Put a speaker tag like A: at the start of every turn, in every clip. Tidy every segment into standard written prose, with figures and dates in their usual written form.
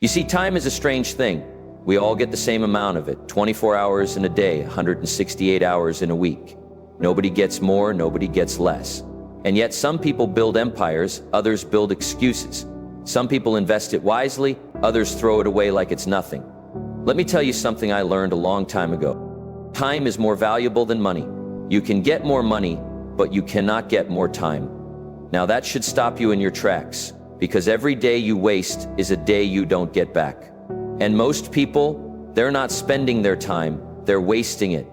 A: You see, time is a strange thing. We all get the same amount of it, 24 hours in a day, 168 hours in a week. Nobody gets more, nobody gets less. And yet some people build empires, others build excuses. Some people invest it wisely, others throw it away like it's nothing. Let me tell you something I learned a long time ago. Time is more valuable than money. You can get more money, but you cannot get more time. Now that should stop you in your tracks, because every day you waste is a day you don't get back. And most people, they're not spending their time, they're wasting it.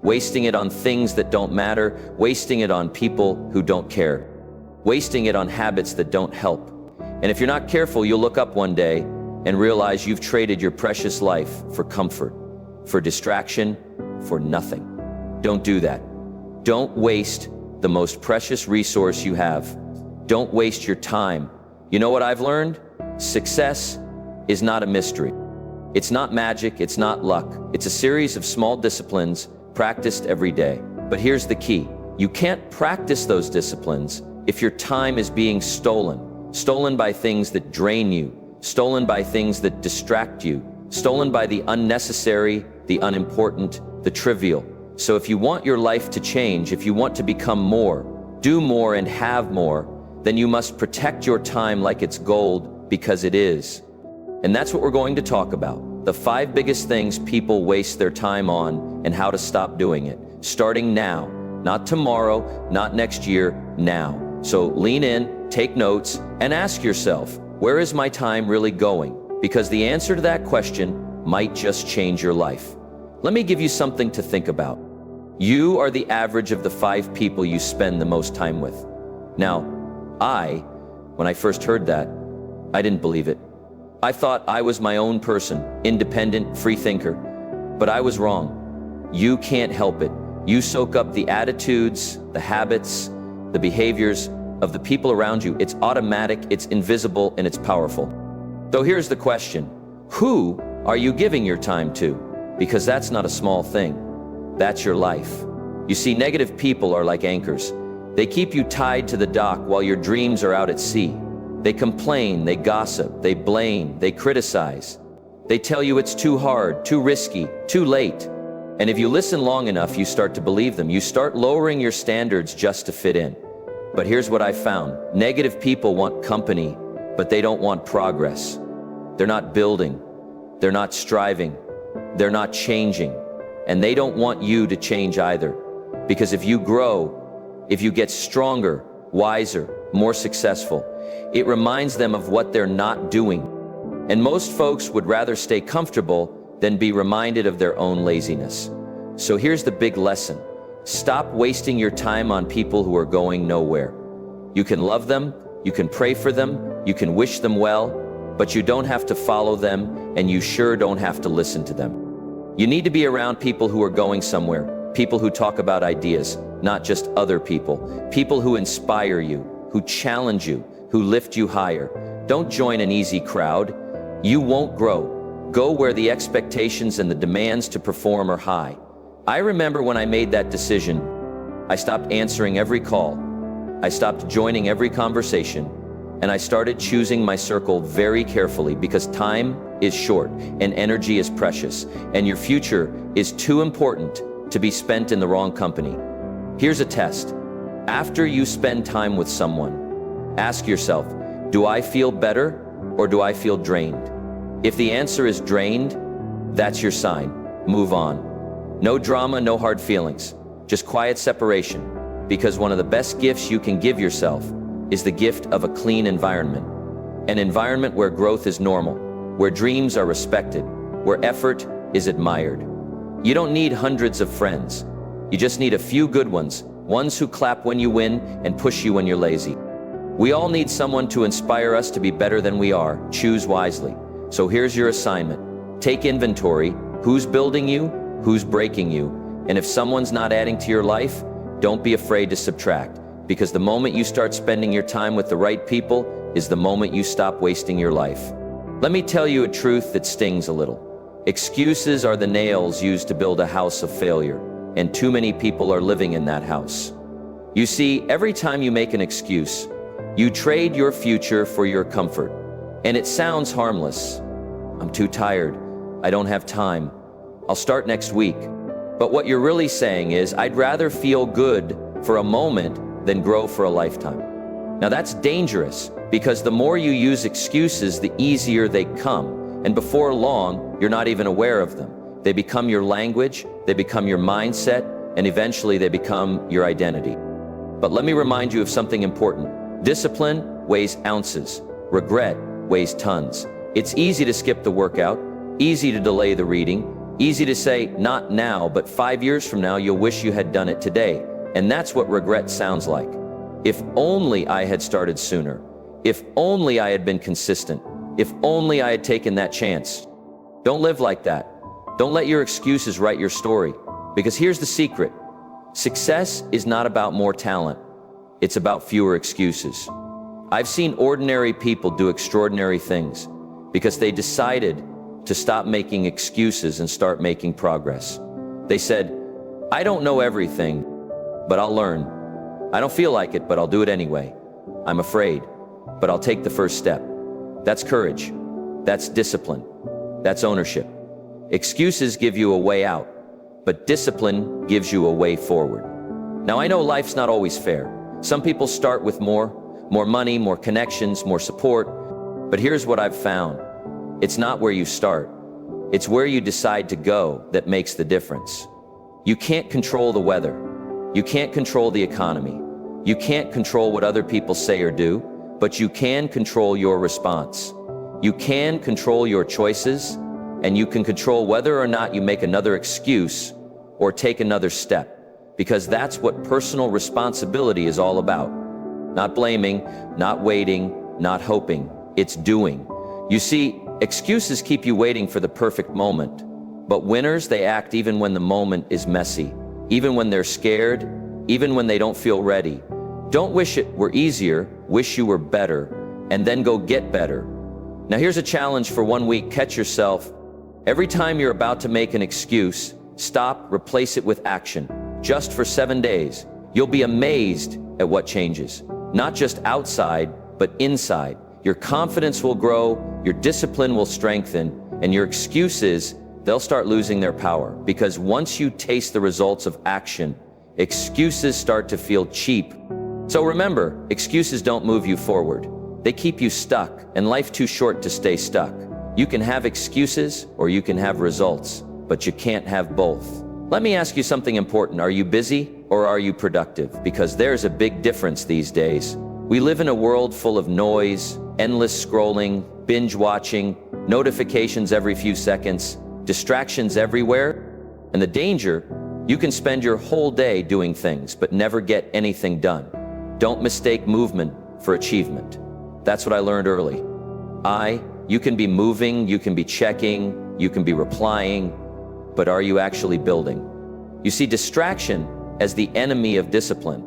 A: Wasting it on things that don't matter, wasting it on people who don't care, wasting it on habits that don't help. And if you're not careful, you'll look up one day and realize you've traded your precious life for comfort, for distraction, for nothing. Don't do that. Don't waste the most precious resource you have. Don't waste your time. You know what I've learned? Success is not a mystery. It's not magic, it's not luck. It's a series of small disciplines practiced every day. But here's the key. You can't practice those disciplines if your time is being stolen. Stolen by things that drain you. Stolen by things that distract you. Stolen by the unnecessary, the unimportant, the trivial. So if you want your life to change, if you want to become more, do more and have more, then you must protect your time like it's gold, because it is. And that's what we're going to talk about. The 5 biggest things people waste their time on and how to stop doing it. Starting now, not tomorrow, not next year, now. So lean in, take notes, and ask yourself, where is my time really going? Because the answer to that question might just change your life. Let me give you something to think about. You are the average of the 5 people you spend the most time with. Now, when I first heard that, I didn't believe it. I thought I was my own person, independent, free thinker. But I was wrong. You can't help it. You soak up the attitudes, the habits, the behaviors of the people around you. It's automatic, it's invisible, and it's powerful. So here's the question. Who are you giving your time to? Because that's not a small thing. That's your life. You see, negative people are like anchors. They keep you tied to the dock while your dreams are out at sea. They complain, they gossip, they blame, they criticize. They tell you it's too hard, too risky, too late. And if you listen long enough, you start to believe them. You start lowering your standards just to fit in. But here's what I found. Negative people want company, but they don't want progress. They're not building. They're not striving. They're not changing. And they don't want you to change either. Because if you grow, if you get stronger, wiser, more successful, it reminds them of what they're not doing. And most folks would rather stay comfortable than be reminded of their own laziness. So here's the big lesson. Stop wasting your time on people who are going nowhere. You can love them, you can pray for them, you can wish them well, but you don't have to follow them, and you sure don't have to listen to them. You need to be around people who are going somewhere, people who talk about ideas, not just other people, people who inspire you, who challenge you, who lift you higher. Don't join an easy crowd. You won't grow. Go where the expectations and the demands to perform are high. I remember when I made that decision, I stopped answering every call. I stopped joining every conversation, and I started choosing my circle very carefully, because time is short and energy is precious, and your future is too important to be spent in the wrong company. Here's a test. After you spend time with someone, ask yourself, do I feel better or do I feel drained? If the answer is drained, that's your sign. Move on. No drama, no hard feelings, just quiet separation. Because one of the best gifts you can give yourself is the gift of a clean environment. An environment where growth is normal, where dreams are respected, where effort is admired. You don't need hundreds of friends. You just need a few good ones who clap when you win and push you when you're lazy. We all need someone to inspire us to be better than we are. Choose wisely. So here's your assignment. Take inventory. Who's building you? Who's breaking you? And if someone's not adding to your life, don't be afraid to subtract. Because the moment you start spending your time with the right people is the moment you stop wasting your life. Let me tell you a truth that stings a little. Excuses are the nails used to build a house of failure, and too many people are living in that house. You see, every time you make an excuse, you trade your future for your comfort. And it sounds harmless, I'm too tired. I don't have time. I'll start next week. But what you're really saying is, I'd rather feel good for a moment than grow for a lifetime. Now that's dangerous, because the more you use excuses, the easier they come. And before long, you're not even aware of them. They become your language, they become your mindset, and eventually they become your identity. But let me remind you of something important. Discipline weighs ounces. Regret weighs tons. It's easy to skip the workout, easy to delay the reading, easy to say, not now, but 5 years from now, you'll wish you had done it today. And that's what regret sounds like. If only I had started sooner. If only I had been consistent. If only I had taken that chance. Don't live like that. Don't let your excuses write your story. Because here's the secret. Success is not about more talent. It's about fewer excuses. I've seen ordinary people do extraordinary things because they decided to stop making excuses and start making progress. They said, I don't know everything, but I'll learn. I don't feel like it, but I'll do it anyway. I'm afraid, but I'll take the first step. That's courage. That's discipline. That's ownership. Excuses give you a way out, but discipline gives you a way forward. Now, I know life's not always fair. Some people start with more money, more connections, more support. But here's what I've found. It's not where you start. It's where you decide to go that makes the difference. You can't control the weather. You can't control the economy. You can't control what other people say or do, but you can control your response. You can control your choices, and you can control whether or not you make another excuse or take another step, because that's what personal responsibility is all about. Not blaming, not waiting, not hoping. It's doing. You see, excuses keep you waiting for the perfect moment, but winners, they act even when the moment is messy, even when they're scared, even when they don't feel ready. Don't wish it were easier, wish you were better, and then go get better. Now here's a challenge for 1 week. Catch yourself. Every time you're about to make an excuse, stop, replace it with action. Just for 7 days. You'll be amazed at what changes. Not just outside, but inside. Your confidence will grow, your discipline will strengthen, and your excuses, they'll start losing their power. Because once you taste the results of action, excuses start to feel cheap. So remember, excuses don't move you forward. They keep you stuck, and life's too short to stay stuck. You can have excuses or you can have results, but you can't have both. Let me ask you something important. Are you busy or are you productive? Because there's a big difference these days. We live in a world full of noise, endless scrolling, binge watching, notifications every few seconds, distractions everywhere. And the danger, you can spend your whole day doing things but never get anything done. Don't mistake movement for achievement. That's what I learned early. You can be moving, you can be checking, you can be replying, but are you actually building? You see distraction as the enemy of discipline.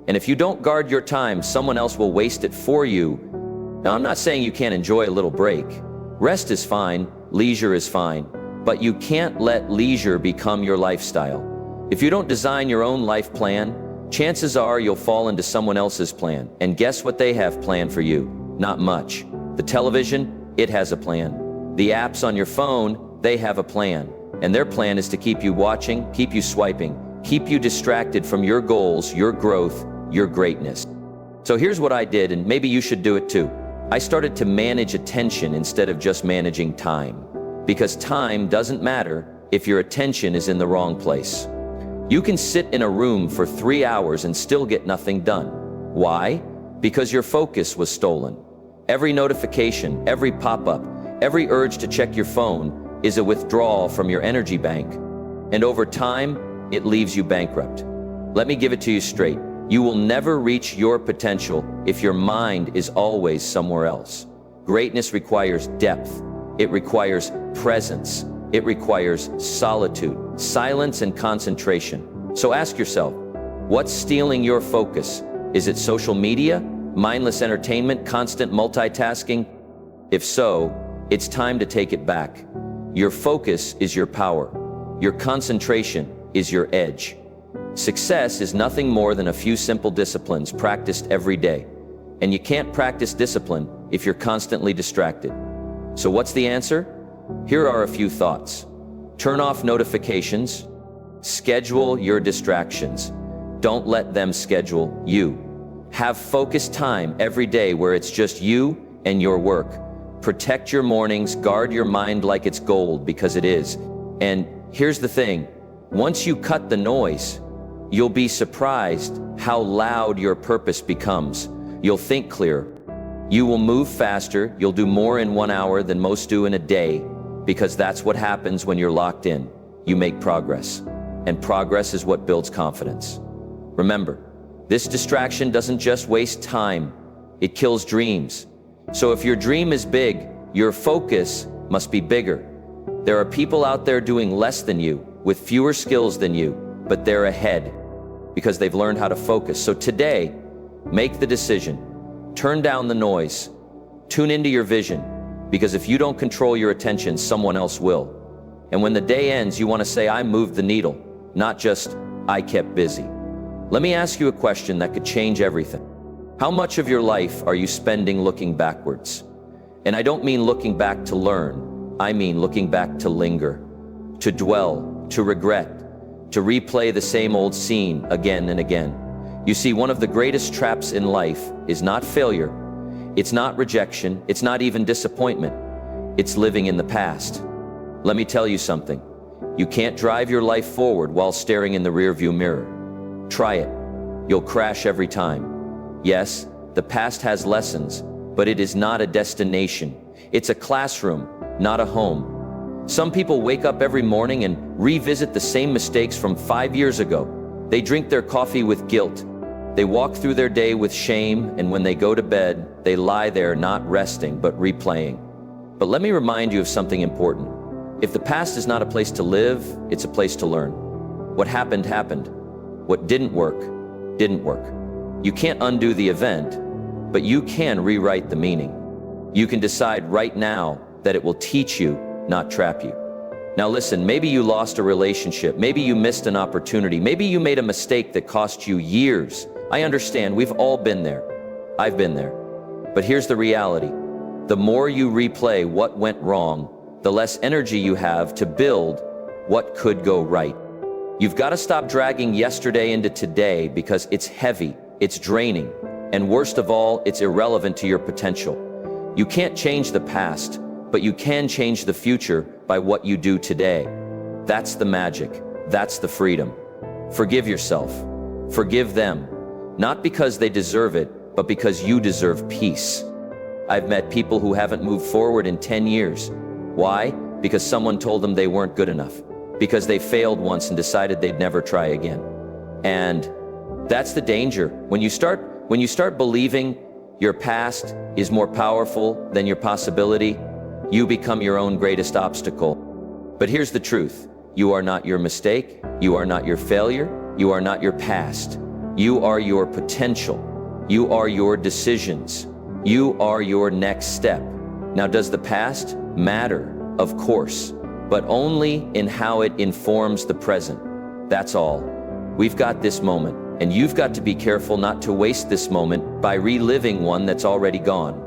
A: And if you don't guard your time, someone else will waste it for you. Now, I'm not saying you can't enjoy a little break. Rest is fine, leisure is fine, but you can't let leisure become your lifestyle. If you don't design your own life plan, chances are you'll fall into someone else's plan. And guess what they have planned for you? Not much. The television, it has a plan. The apps on your phone, they have a plan. And their plan is to keep you watching, keep you swiping, keep you distracted from your goals, your growth, your greatness. So here's what I did, and maybe you should do it too. I started to manage attention instead of just managing time. Because time doesn't matter if your attention is in the wrong place. You can sit in a room for 3 hours and still get nothing done. Why? Because your focus was stolen. Every notification, every pop-up, every urge to check your phone is a withdrawal from your energy bank. And over time, it leaves you bankrupt. Let me give it to you straight. You will never reach your potential if your mind is always somewhere else. Greatness requires depth. It requires presence. It requires solitude, silence, and concentration. So ask yourself, what's stealing your focus? Is it social media? Mindless entertainment, constant multitasking? If so, it's time to take it back. Your focus is your power. Your concentration is your edge. Success is nothing more than a few simple disciplines practiced every day. And you can't practice discipline if you're constantly distracted. So what's the answer? Here are a few thoughts. Turn off notifications. Schedule your distractions. Don't let them schedule you. Have focused time every day where it's just you and your work. Protect your mornings, guard your mind like it's gold, because it is. And here's the thing, once you cut the noise, you'll be surprised how loud your purpose becomes. You'll think clearer. You will move faster. You'll do more in 1 hour than most do in a day, because that's what happens when you're locked in. You make progress, and progress is what builds confidence. Remember, this distraction doesn't just waste time, it kills dreams. So if your dream is big, your focus must be bigger. There are people out there doing less than you, with fewer skills than you, but they're ahead because they've learned how to focus. So today, make the decision. Turn down the noise. Tune into your vision, because if you don't control your attention, someone else will. And when the day ends, you want to say, I moved the needle, not just, I kept busy. Let me ask you a question that could change everything. How much of your life are you spending looking backwards? And I don't mean looking back to learn. I mean looking back to linger, to dwell, to regret, to replay the same old scene again and again. You see, one of the greatest traps in life is not failure. It's not rejection. It's not even disappointment. It's living in the past. Let me tell you something. You can't drive your life forward while staring in the rearview mirror. Try it. You'll crash every time. Yes, the past has lessons, but it is not a destination. It's a classroom, not a home. Some people wake up every morning and revisit the same mistakes from 5 years ago. They drink their coffee with guilt. They walk through their day with shame, and when they go to bed, they lie there not resting, but replaying. But let me remind you of something important. If the past is not a place to live, it's a place to learn. What happened, happened. What didn't work, didn't work. You can't undo the event, but you can rewrite the meaning. You can decide right now that it will teach you, not trap you. Now listen, maybe you lost a relationship, maybe you missed an opportunity, maybe you made a mistake that cost you years. I understand, we've all been there. I've been there. But here's the reality. The more you replay what went wrong, the less energy you have to build what could go right. You've got to stop dragging yesterday into today, because it's heavy, it's draining, and worst of all, it's irrelevant to your potential. You can't change the past, but you can change the future by what you do today. That's the magic. That's the freedom. Forgive yourself. Forgive them. Not because they deserve it, but because you deserve peace. I've met people who haven't moved forward in 10 years. Why? Because someone told them they weren't good enough. Because they failed once and decided they'd never try again. And that's the danger. When you start believing your past is more powerful than your possibility, you become your own greatest obstacle. But here's the truth. You are not your mistake. You are not your failure. You are not your past. You are your potential. You are your decisions. You are your next step. Now, does the past matter? Of course, but only in how it informs the present. That's all. We've got this moment, and you've got to be careful not to waste this moment by reliving one that's already gone.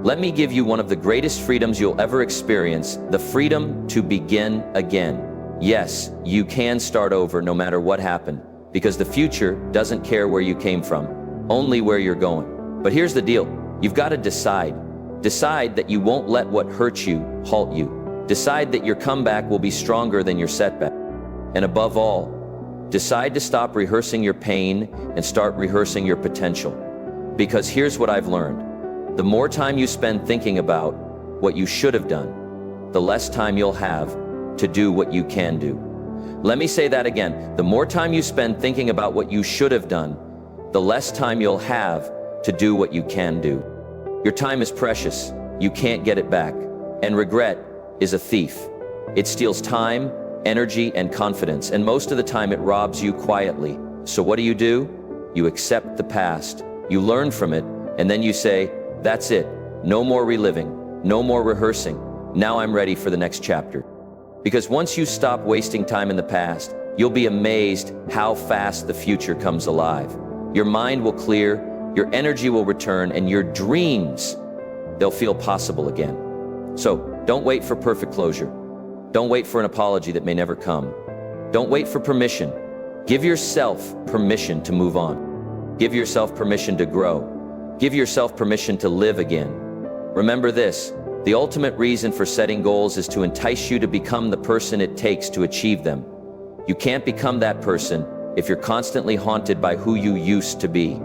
A: Let me give you one of the greatest freedoms you'll ever experience, the freedom to begin again. Yes, you can start over no matter what happened, because the future doesn't care where you came from, only where you're going. But here's the deal. You've got to decide. Decide that you won't let what hurts you halt you. Decide that your comeback will be stronger than your setback. And above all, decide to stop rehearsing your pain and start rehearsing your potential. Because here's what I've learned. The more time you spend thinking about what you should have done, the less time you'll have to do what you can do. Let me say that again. The more time you spend thinking about what you should have done, the less time you'll have to do what you can do. Your time is precious. You can't get it back. And regret is a thief. It steals time, energy, and confidence, and most of the time it robs you quietly. So what do? You accept the past, you learn from it, and then you say, that's it. No more reliving, no more rehearsing. Now I'm ready for the next chapter. Because once you stop wasting time in the past, you'll be amazed how fast the future comes alive. Your mind will clear, your energy will return, and your dreams, they'll feel possible again. So, Don't wait for perfect closure. Don't wait for an apology that may never come. Don't wait for permission. Give yourself permission to move on. Give yourself permission to grow. Give yourself permission to live again. Remember this, the ultimate reason for setting goals is to entice you to become the person it takes to achieve them. You can't become that person if you're constantly haunted by who you used to be.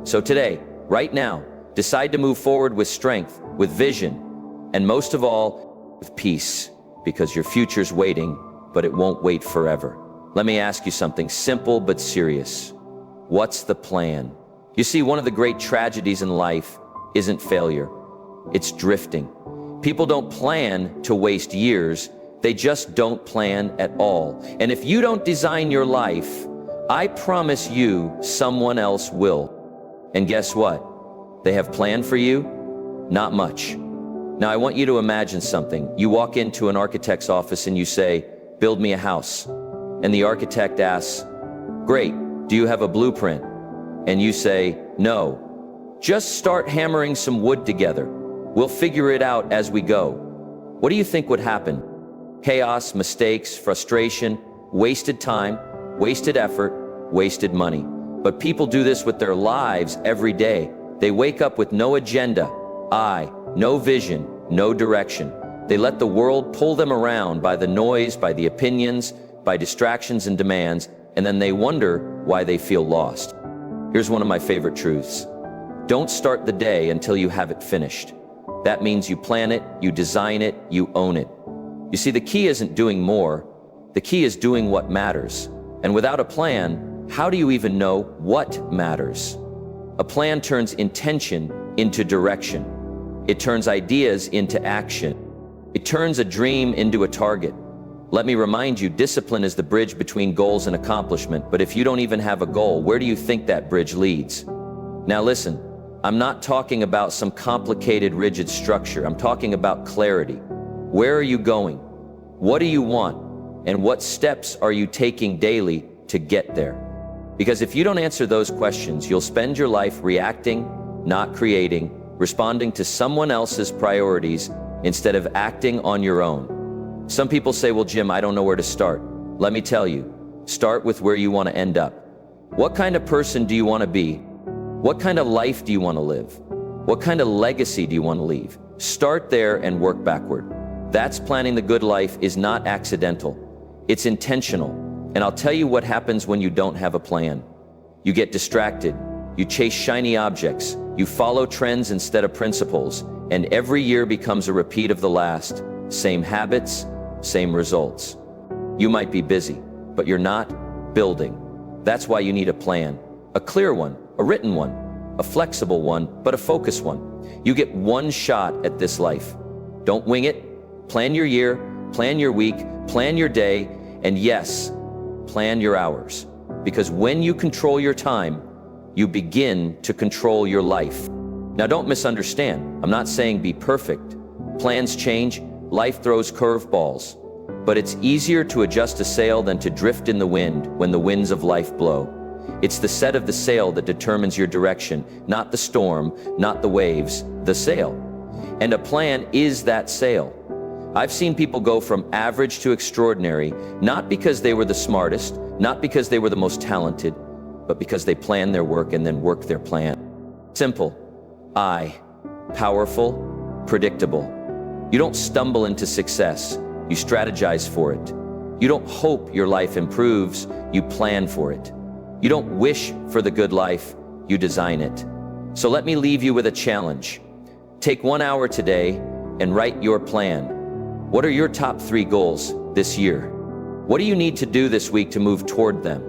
A: So today, right now, decide to move forward with strength, with vision, and most of all, with peace, because your future's waiting, but it won't wait forever. Let me ask you something simple but serious. What's the plan? You see, one of the great tragedies in life isn't failure, it's drifting. People don't plan to waste years, they just don't plan at all. And if you don't design your life, I promise you someone else will. And guess what? They have planned for you? Not much. Now I want you to imagine something. You walk into an architect's office and you say, "Build me a house." And the architect asks, "Great, do you have a blueprint?" And you say, "No. Just start hammering some wood together. We'll figure it out as we go." What do you think would happen? Chaos, mistakes, frustration, wasted time, wasted effort, wasted money. But people do this with their lives every day. They wake up with no agenda, no vision, no direction. They let the world pull them around by the noise, by the opinions, by distractions and demands, and then they wonder why they feel lost. Here's one of my favorite truths. Don't start the day until you have it finished. That means you plan it, you design it, you own it. You see, the key isn't doing more, the key is doing what matters. And without a plan, how do you even know what matters? A plan turns intention into direction. It turns ideas into action. It turns a dream into a target. Let me remind you, discipline is the bridge between goals and accomplishment, but if you don't even have a goal, where do you think that bridge leads? Now listen, I'm not talking about some complicated, rigid structure. I'm talking about clarity. Where are you going? What do you want? And what steps are you taking daily to get there? Because if you don't answer those questions, you'll spend your life reacting, not creating, responding to someone else's priorities instead of acting on your own. Some people say, "Well, Jim, I don't know where to start." Let me tell you, start with where you want to end up. What kind of person do you want to be? What kind of life do you want to live? What kind of legacy do you want to leave? Start there and work backward. That's planning the good life is not accidental. It's intentional. And I'll tell you what happens when you don't have a plan. You get distracted. You chase shiny objects. You follow trends instead of principles. And every year becomes a repeat of the last. Same habits, same results. You might be busy, but you're not building. That's why you need a plan. A clear one, a written one, a flexible one, but a focused one. You get one shot at this life. Don't wing it. Plan your year, plan your week, plan your day, and yes, plan your hours. Because when you control your time, you begin to control your life. Now don't misunderstand. I'm not saying be perfect. Plans change, life throws curveballs. But it's easier to adjust a sail than to drift in the wind when the winds of life blow. It's the set of the sail that determines your direction, not the storm, not the waves, the sail. And a plan is that sail. I've seen people go from average to extraordinary, not because they were the smartest, not because they were the most talented, but because they planned their work and then worked their plan. Simple. Powerful, predictable. You don't stumble into success, you strategize for it. You don't hope your life improves, you plan for it. You don't wish for the good life, you design it. So let me leave you with a challenge. Take 1 hour today and write your plan. What are your top 3 goals this year? What do you need to do this week to move toward them?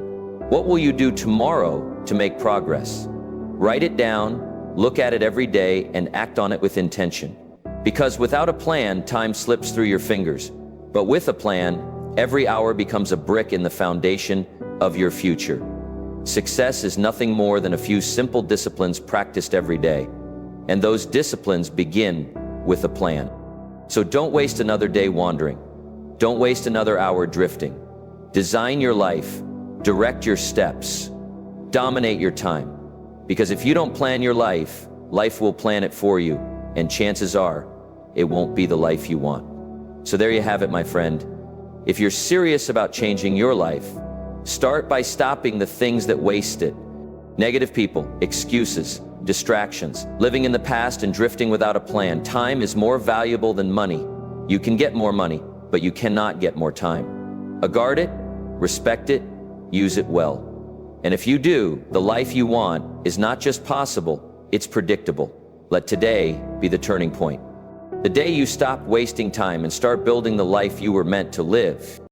A: What will you do tomorrow to make progress? Write it down, look at it every day, and act on it with intention. Because without a plan, time slips through your fingers. But with a plan, every hour becomes a brick in the foundation of your future. Success is nothing more than a few simple disciplines practiced every day. And those disciplines begin with a plan. So don't waste another day wandering. Don't waste another hour drifting. Design your life, direct your steps, dominate your time. Because if you don't plan your life, life will plan it for you. And chances are, it won't be the life you want. So there you have it, my friend. If you're serious about changing your life, start by stopping the things that waste it. Negative people, excuses, distractions, living in the past and drifting without a plan. Time is more valuable than money. You can get more money, but you cannot get more time. Guard it, respect it, use it well. And if you do, the life you want is not just possible, it's predictable. Let today be the turning point. The day you stop wasting time and start building the life you were meant to live.